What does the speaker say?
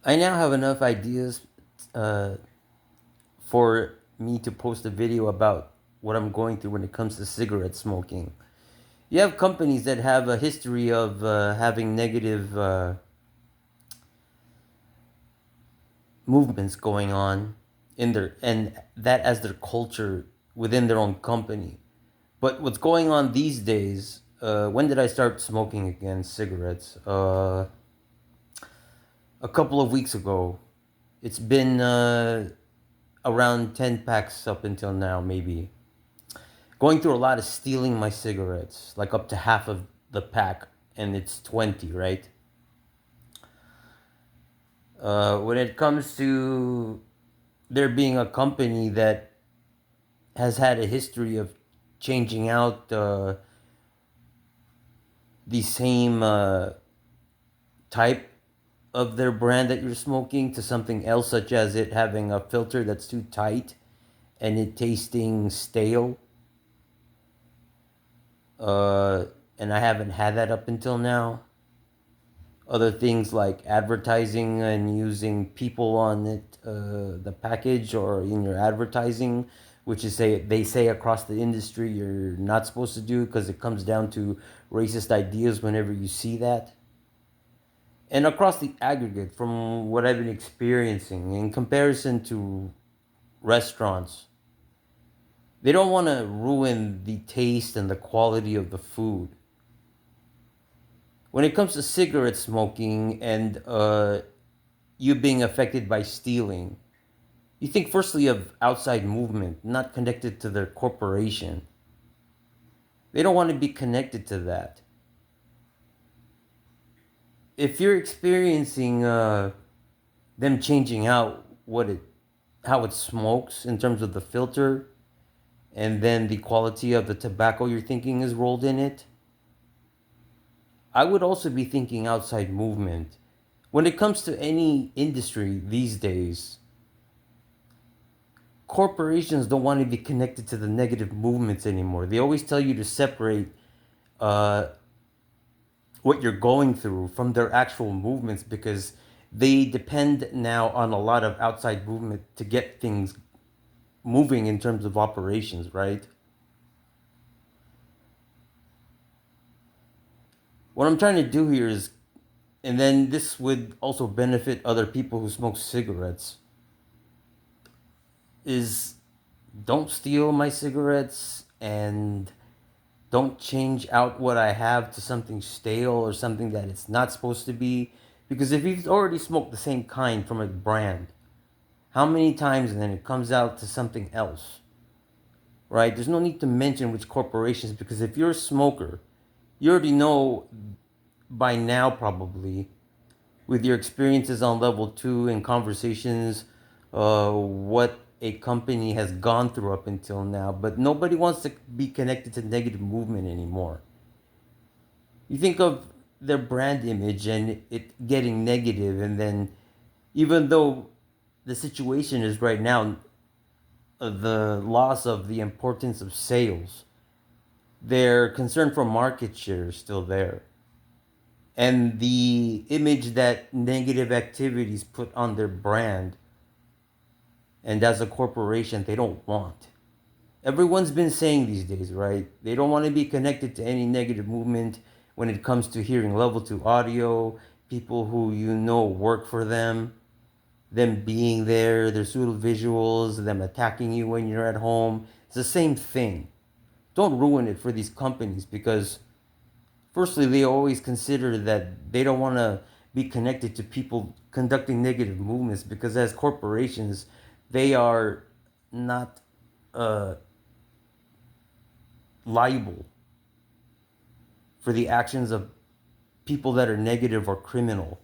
I now have enough ideas uh, for me to post a video about what I'm going through when it comes to cigarette smoking. You have companies that have a history of having negative movements going on in their and that as their culture within their own company. But what's going on these days? When did I start smoking again cigarettes? A couple of weeks ago. It's been around 10 packs up until now, maybe. Going through a lot of stealing my cigarettes, like up to half of the pack, and it's 20, right? When it comes to there being a company that has had a history of changing out the same type of their brand that you're smoking to something else, such as it having a filter that's too tight and it tasting stale. Uh, and I haven't had that up until now. Other things like advertising and using people on it, the package or in your advertising, which is say they say across the industry you're not supposed to do because it comes down to racist ideas whenever you see that. And across the aggregate, from what I've been experiencing in comparison to restaurants, they don't want to ruin the taste and the quality of the food. When it comes to cigarette smoking and you being affected by stealing, you think firstly of outside movement, not connected to their corporation. They don't want to be connected to that. If you're experiencing them changing out how it smokes in terms of the filter, and then the quality of the tobacco you're thinking is rolled in it, I would also be thinking outside movement. When it comes to any industry these days, corporations don't want to be connected to the negative movements anymore. They always tell you to separate uh, what you're going through from their actual movements because they depend now on a lot of outside movement to get things moving in terms of operations, right? What I'm trying to do here is, and then this would also benefit other people who smoke cigarettes, is don't steal my cigarettes and don't change out what I have to something stale or something that it's not supposed to be. Because if you've already smoked the same kind from a brand, how many times and then it comes out to something else, right? There's no need to mention which corporations because if you're a smoker, you already know by now probably with your experiences on level two and conversations, what a company has gone through up until now. But nobody wants to be connected to negative movement anymore. You think of their brand image and it getting negative, and then even though the situation is right now the loss of the importance of sales, their concern for market share is still there. And the image that negative activities put on their brand and as a corporation they don't want. Everyone's been saying these days, right? They don't want to be connected to any negative movement when it comes to hearing level 2 audio, people who you know work for them being there, their pseudo visuals, them attacking you when you're at home. It's the same thing. Don't ruin it for these companies because firstly they always consider that they don't want to be connected to people conducting negative movements because as corporations they are not uh, liable for the actions of people that are negative or criminal.